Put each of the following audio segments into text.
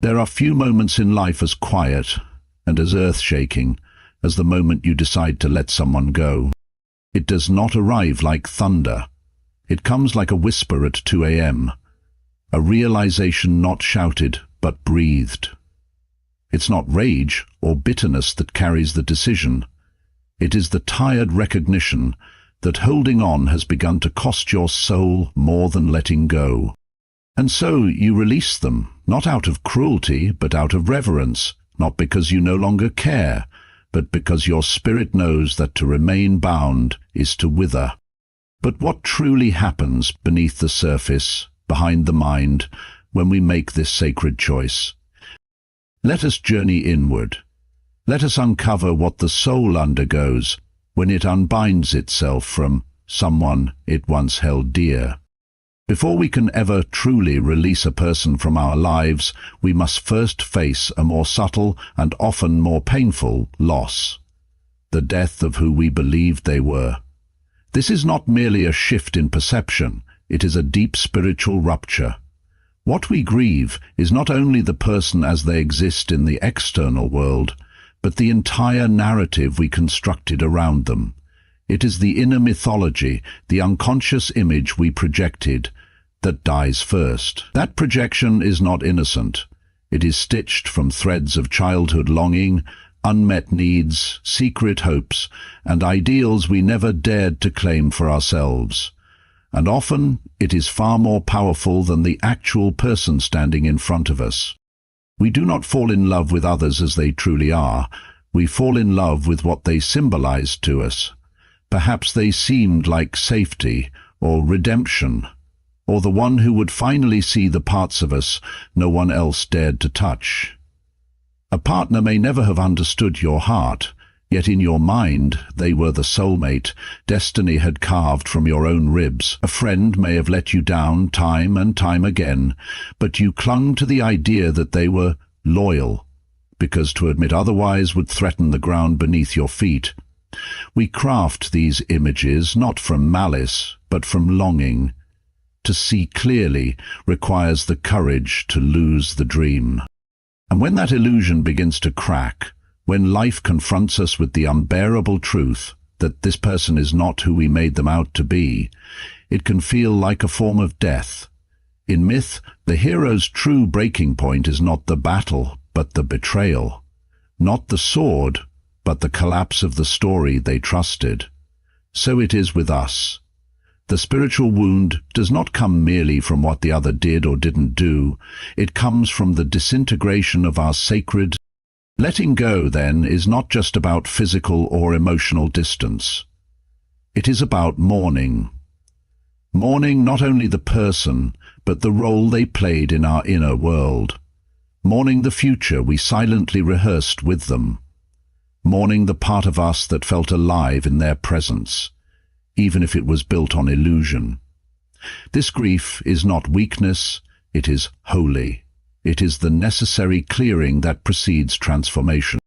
There are few moments in life as quiet and as earth-shaking as the moment you decide to let someone go. It does not arrive like thunder. It comes like a whisper at 2 a.m., a realization not shouted but breathed. It's not rage or bitterness that carries the decision. It is the tired recognition that holding on has begun to cost your soul more than letting go. And so you release them, not out of cruelty, but out of reverence, not because you no longer care, but because your spirit knows that to remain bound is to wither. But what truly happens beneath the surface, behind the mind, when we make this sacred choice? Let us journey inward. Let us uncover what the soul undergoes when it unbinds itself from someone it once held dear. Before we can ever truly release a person from our lives, we must first face a more subtle and often more painful loss: the death of who we believed they were. This is not merely a shift in perception, it is a deep spiritual rupture. What we grieve is not only the person as they exist in the external world, but the entire narrative we constructed around them. It is the inner mythology, the unconscious image we projected, that dies first. That projection is not innocent. It is stitched from threads of childhood longing, unmet needs, secret hopes, and ideals we never dared to claim for ourselves. And often it is far more powerful than the actual person standing in front of us. We do not fall in love with others as they truly are. We fall in love with what they symbolized to us. Perhaps they seemed like safety or redemption, or the one who would finally see the parts of us no one else dared to touch. A partner may never have understood your heart, yet in your mind they were the soulmate destiny had carved from your own ribs. A friend may have let you down time and time again, but you clung to the idea that they were loyal, because to admit otherwise would threaten the ground beneath your feet. We craft these images not from malice, but from longing. To see clearly requires the courage to lose the dream. And when that illusion begins to crack, when life confronts us with the unbearable truth that this person is not who we made them out to be, it can feel like a form of death. In myth, the hero's true breaking point is not the battle, but the betrayal. Not the sword, but the collapse of the story they trusted. So it is with us. The spiritual wound does not come merely from what the other did or didn't do. It comes from the disintegration of our sacred. Letting go, then, is not just about physical or emotional distance. It is about mourning. Mourning not only the person, but the role they played in our inner world. Mourning the future we silently rehearsed with them. Mourning the part of us that felt alive in their presence, even if it was built on illusion. This grief is not weakness, it is holy. It is the necessary clearing that precedes transformation.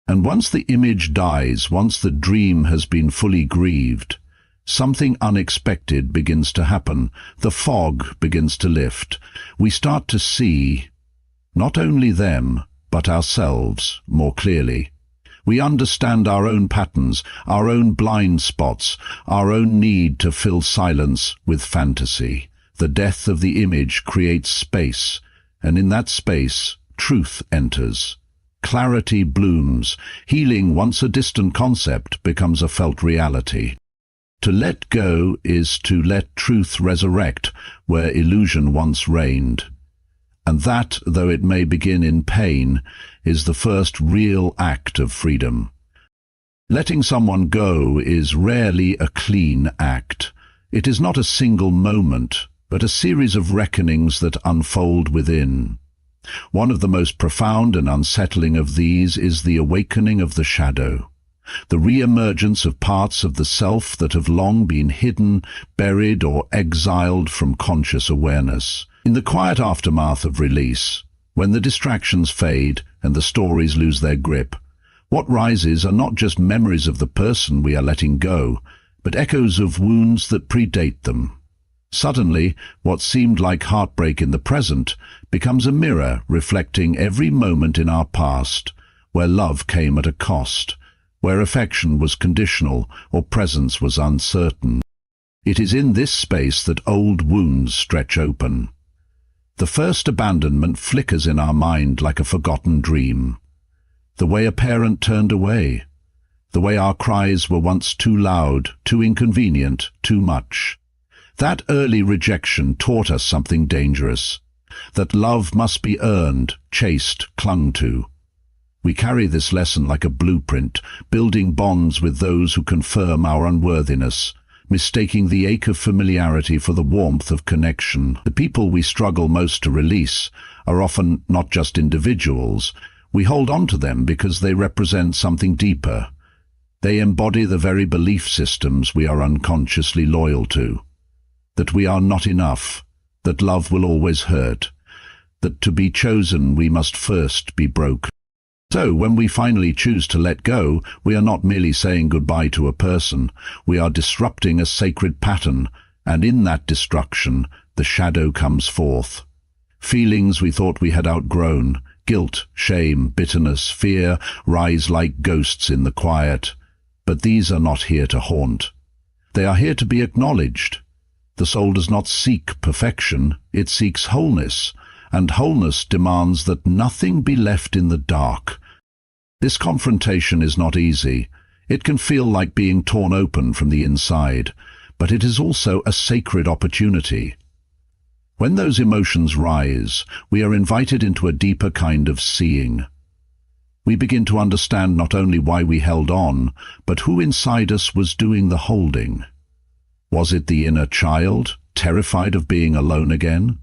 And once the image dies, once the dream has been fully grieved, something unexpected begins to happen. The fog begins to lift. We start to see not only them, but ourselves more clearly. We understand our own patterns, our own blind spots, our own need to fill silence with fantasy. The death of the image creates space, and in that space, truth enters. Clarity blooms. Healing, once a distant concept, becomes a felt reality. To let go is to let truth resurrect where illusion once reigned. And that, though it may begin in pain, is the first real act of freedom. Letting someone go is rarely a clean act. It is not a single moment, but a series of reckonings that unfold within. One of the most profound and unsettling of these is the awakening of the shadow, the re-emergence of parts of the self that have long been hidden, buried, or exiled from conscious awareness. In the quiet aftermath of release, when the distractions fade and the stories lose their grip, what rises are not just memories of the person we are letting go, but echoes of wounds that predate them. Suddenly, what seemed like heartbreak in the present becomes a mirror reflecting every moment in our past, where love came at a cost, where affection was conditional or presence was uncertain. It is in this space that old wounds stretch open. The first abandonment flickers in our mind like a forgotten dream. The way a parent turned away. The way our cries were once too loud, too inconvenient, too much. That early rejection taught us something dangerous, that love must be earned, chased, clung to. We carry this lesson like a blueprint, building bonds with those who confirm our unworthiness, mistaking the ache of familiarity for the warmth of connection. The people we struggle most to release are often not just individuals. We hold on to them because they represent something deeper. They embody the very belief systems we are unconsciously loyal to. That we are not enough, that love will always hurt, that to be chosen we must first be broken. So when we finally choose to let go, we are not merely saying goodbye to a person, we are disrupting a sacred pattern, and in that destruction, the shadow comes forth. Feelings we thought we had outgrown, guilt, shame, bitterness, fear, rise like ghosts in the quiet. But these are not here to haunt. They are here to be acknowledged. The soul does not seek perfection, it seeks wholeness, and wholeness demands that nothing be left in the dark. This confrontation is not easy. It can feel like being torn open from the inside, but it is also a sacred opportunity. When those emotions rise, we are invited into a deeper kind of seeing. We begin to understand not only why we held on, but who inside us was doing the holding. Was it the inner child, terrified of being alone again?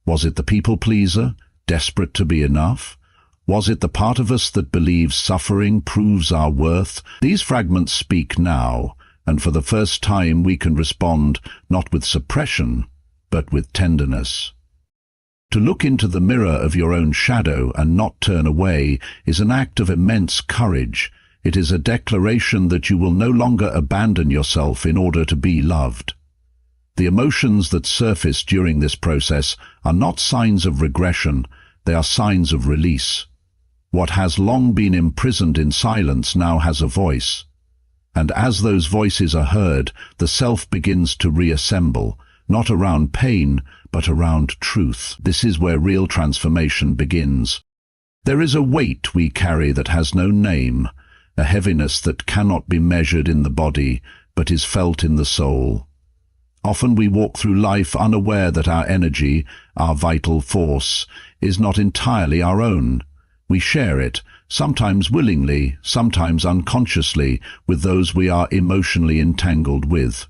Was it the people-pleaser, desperate to be enough? Was it the part of us that believes suffering proves our worth? These fragments speak now, and for the first time we can respond not with suppression, but with tenderness. To look into the mirror of your own shadow and not turn away is an act of immense courage. It is a declaration that you will no longer abandon yourself in order to be loved. The emotions that surface during this process are not signs of regression, they are signs of release. What has long been imprisoned in silence now has a voice. And as those voices are heard, the self begins to reassemble, not around pain, but around truth. This is where real transformation begins. There is a weight we carry that has no name, a heaviness that cannot be measured in the body, but is felt in the soul. Often we walk through life unaware that our energy, our vital force, is not entirely our own. We share it, sometimes willingly, sometimes unconsciously, with those we are emotionally entangled with.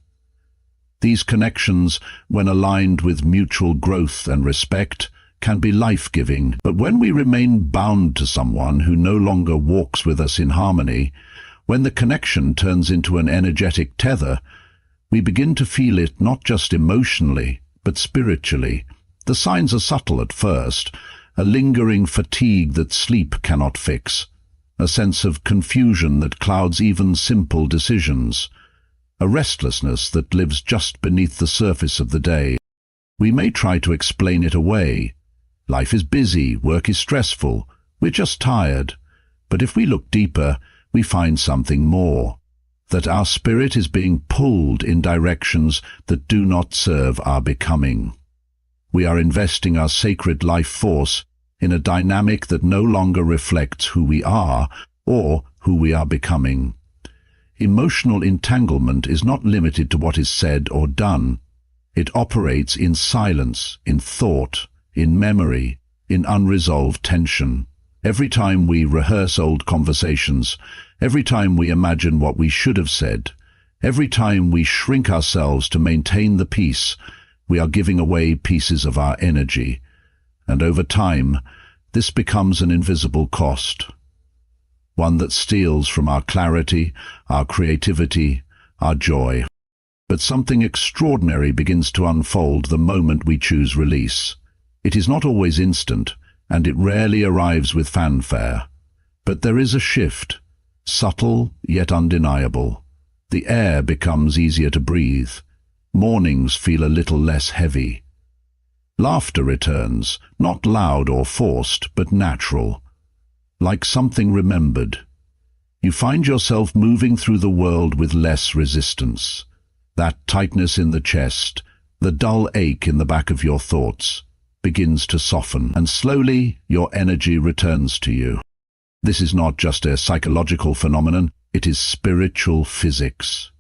These connections, when aligned with mutual growth and respect, can be life-giving, but when we remain bound to someone who no longer walks with us in harmony, when the connection turns into an energetic tether, we begin to feel it not just emotionally, but spiritually. The signs are subtle at first, a lingering fatigue that sleep cannot fix, a sense of confusion that clouds even simple decisions, a restlessness that lives just beneath the surface of the day. We may try to explain it away. Life is busy, work is stressful, we're just tired. But if we look deeper, we find something more. That our spirit is being pulled in directions that do not serve our becoming. We are investing our sacred life force in a dynamic that no longer reflects who we are or who we are becoming. Emotional entanglement is not limited to what is said or done. It operates in silence, in thought, in memory, in unresolved tension. Every time we rehearse old conversations, every time we imagine what we should have said, every time we shrink ourselves to maintain the peace, we are giving away pieces of our energy. And over time, this becomes an invisible cost. One that steals from our clarity, our creativity, our joy. But something extraordinary begins to unfold the moment we choose release. It is not always instant, and it rarely arrives with fanfare. But there is a shift, subtle yet undeniable. The air becomes easier to breathe. Mornings feel a little less heavy. Laughter returns, not loud or forced, but natural, like something remembered. You find yourself moving through the world with less resistance. That tightness in the chest, the dull ache in the back of your thoughts, begins to soften, and slowly your energy returns to you. This is not just a psychological phenomenon, it is spiritual physics.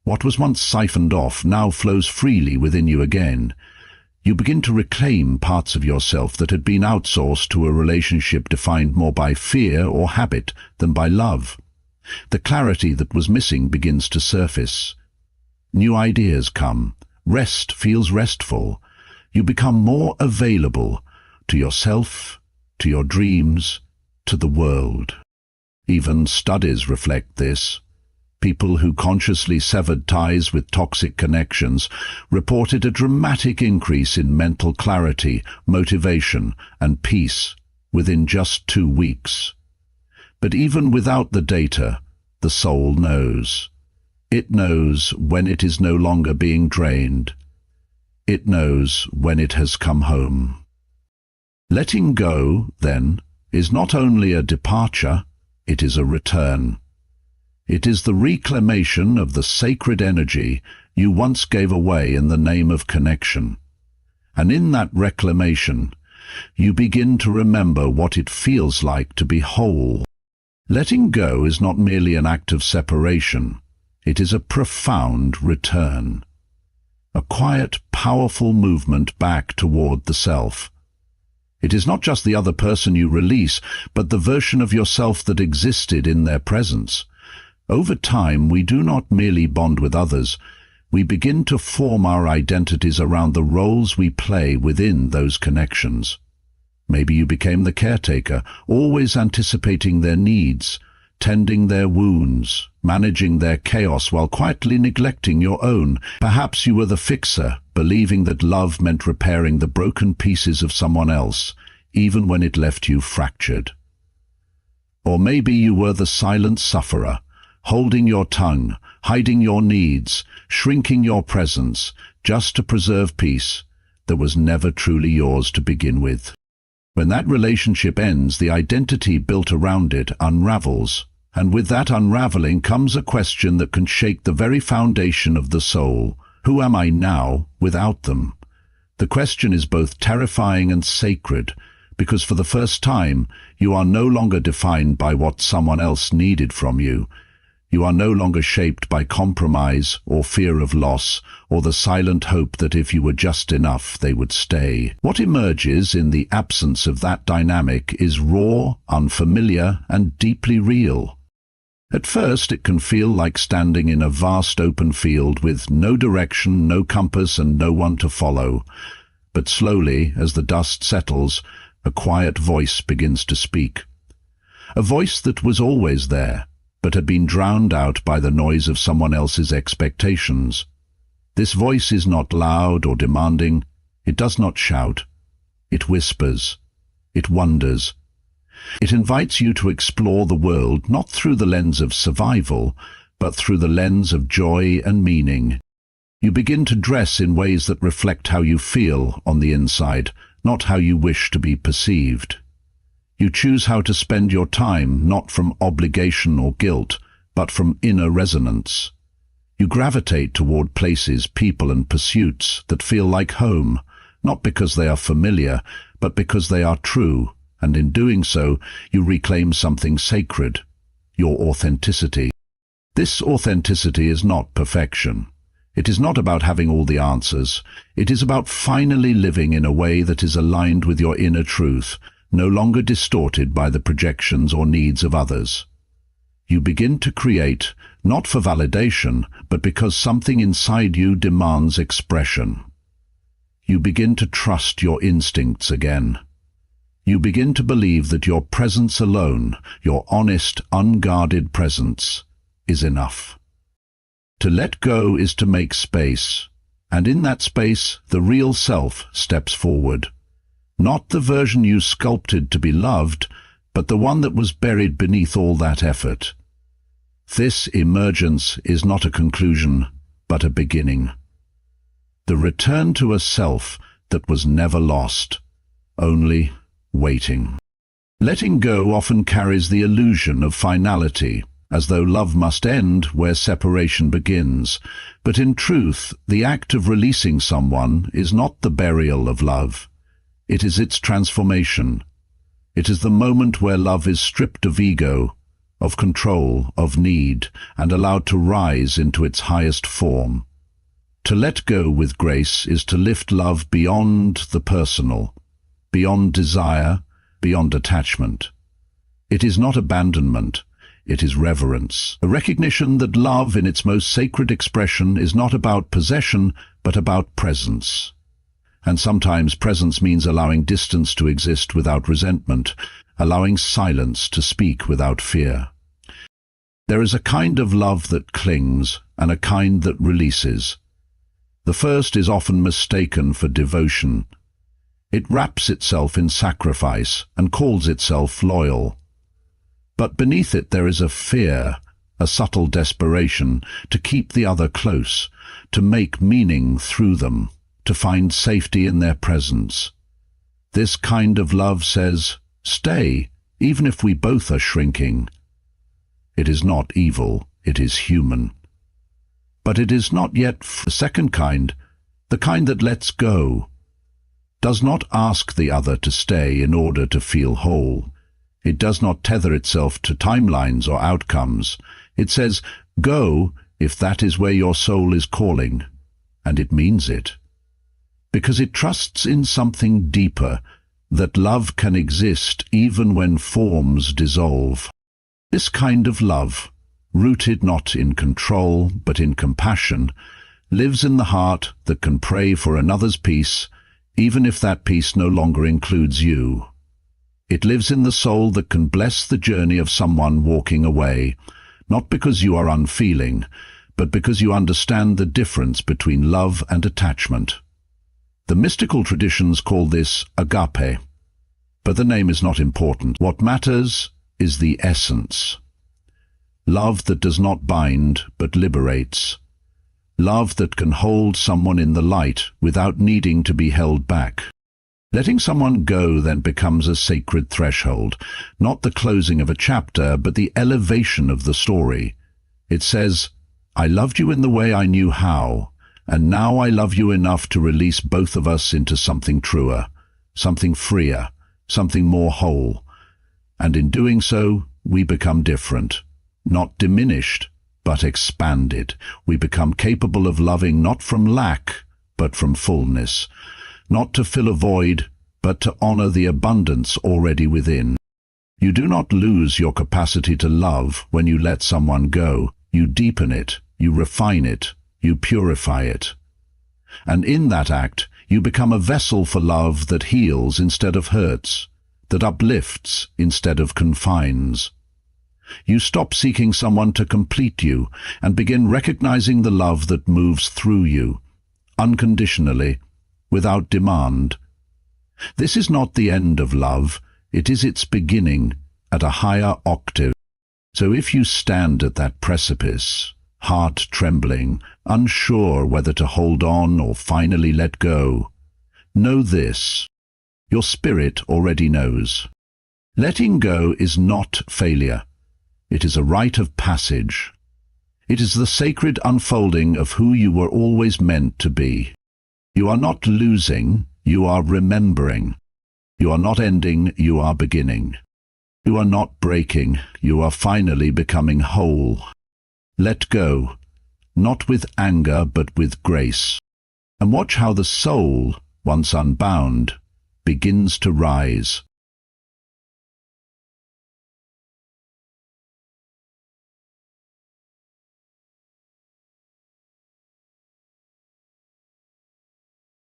What was once siphoned off now flows freely within you again. You begin to reclaim parts of yourself that had been outsourced to a relationship defined more by fear or habit than by love. The clarity that was missing begins to surface. New ideas come. Rest feels restful. You become more available to yourself, to your dreams, to the world. Even studies reflect this. People who consciously severed ties with toxic connections reported a dramatic increase in mental clarity, motivation, and peace within just 2 weeks. But even without the data, the soul knows. It knows when it is no longer being drained. It knows when it has come home. Letting go, then, is not only a departure, it is a return. It is the reclamation of the sacred energy you once gave away in the name of connection. And in that reclamation, you begin to remember what it feels like to be whole. Letting go is not merely an act of separation. It is a profound return. A quiet, powerful movement back toward the self. It is not just the other person you release, but the version of yourself that existed in their presence. Over time, we do not merely bond with others. We begin to form our identities around the roles we play within those connections. Maybe you became the caretaker, always anticipating their needs, tending their wounds, managing their chaos while quietly neglecting your own. Perhaps you were the fixer, believing that love meant repairing the broken pieces of someone else, even when it left you fractured. Or maybe you were the silent sufferer, holding your tongue, hiding your needs, shrinking your presence, just to preserve peace that was never truly yours to begin with. When that relationship ends, the identity built around it unravels, and with that unraveling comes a question that can shake the very foundation of the soul. Who am I now without them? The question is both terrifying and sacred, because for the first time, you are no longer defined by what someone else needed from you. You are no longer shaped by compromise or fear of loss or the silent hope that if you were just enough, they would stay. What emerges in the absence of that dynamic is raw, unfamiliar, and deeply real. At first, it can feel like standing in a vast open field with no direction, no compass, and no one to follow. But slowly, as the dust settles, a quiet voice begins to speak. A voice that was always there, but had been drowned out by the noise of someone else's expectations. This voice is not loud or demanding. It does not shout. It whispers. It wonders. It invites you to explore the world not through the lens of survival, but through the lens of joy and meaning. You begin to dress in ways that reflect how you feel on the inside, not how you wish to be perceived. You choose how to spend your time, not from obligation or guilt, but from inner resonance. You gravitate toward places, people, and pursuits that feel like home, not because they are familiar, but because they are true, and in doing so, you reclaim something sacred, your authenticity. This authenticity is not perfection. It is not about having all the answers. It is about finally living in a way that is aligned with your inner truth, no longer distorted by the projections or needs of others. You begin to create, not for validation, but because something inside you demands expression. You begin to trust your instincts again. You begin to believe that your presence alone, your honest, unguarded presence, is enough. To let go is to make space, and in that space, the real self steps forward. Not the version you sculpted to be loved, but the one that was buried beneath all that effort. This emergence is not a conclusion, but a beginning. the return to a self that was never lost, only waiting. Letting go often carries the illusion of finality, as though love must end where separation begins. But in truth, the act of releasing someone is not the burial of love. It is its transformation. It is the moment where love is stripped of ego, of control, of need, and allowed to rise into its highest form. To let go with grace is to lift love beyond the personal, beyond desire, beyond attachment. It is not abandonment, it is reverence, a recognition that love in its most sacred expression is not about possession, but about presence. And sometimes presence means allowing distance to exist without resentment, allowing silence to speak without fear. There is a kind of love that clings and a kind that releases. The first is often mistaken for devotion. It wraps itself in sacrifice and calls itself loyal. But beneath it there is a fear, a subtle desperation to keep the other close, to make meaning through them, to find safety in their presence. This kind of love says, "Stay, even if we both are shrinking." It is not evil, it is human. But it is not yet the second kind, the kind that lets go, does not ask the other to stay in order to feel whole. It does not tether itself to timelines or outcomes. It says, "Go if that is where your soul is calling," and it means it. Because it trusts in something deeper, that love can exist even when forms dissolve. This kind of love, rooted not in control but in compassion, lives in the heart that can pray for another's peace, even if that peace no longer includes you. It lives in the soul that can bless the journey of someone walking away, not because you are unfeeling, but because you understand the difference between love and attachment. The mystical traditions call this agape, but the name is not important. What matters is the essence. Love that does not bind but liberates. Love that can hold someone in the light without needing to be held back. Letting someone go then becomes a sacred threshold, not the closing of a chapter, but the elevation of the story. It says, "I loved you in the way I knew how, and now I love you enough to release both of us into something truer, something freer, something more whole. And in doing so, we become different, not diminished, but expanded. We become capable of loving not from lack, but from fullness, not to fill a void, but to honor the abundance already within. You do not lose your capacity to love when you let someone go. You deepen it, you refine it, you purify it. And in that act, you become a vessel for love that heals instead of hurts, that uplifts instead of confines. You stop seeking someone to complete you and begin recognizing the love that moves through you, unconditionally, without demand. This is not the end of love, it is its beginning at a higher octave. So if you stand at that precipice, heart trembling, unsure whether to hold on or finally let go, know this: your spirit already knows. Letting go is not failure. It is a rite of passage. It is the sacred unfolding of who you were always meant to be. You are not losing, you are remembering. You are not ending, you are beginning. You are not breaking, you are finally becoming whole. Let go, not with anger but with grace. And watch how the soul, once unbound, begins to rise.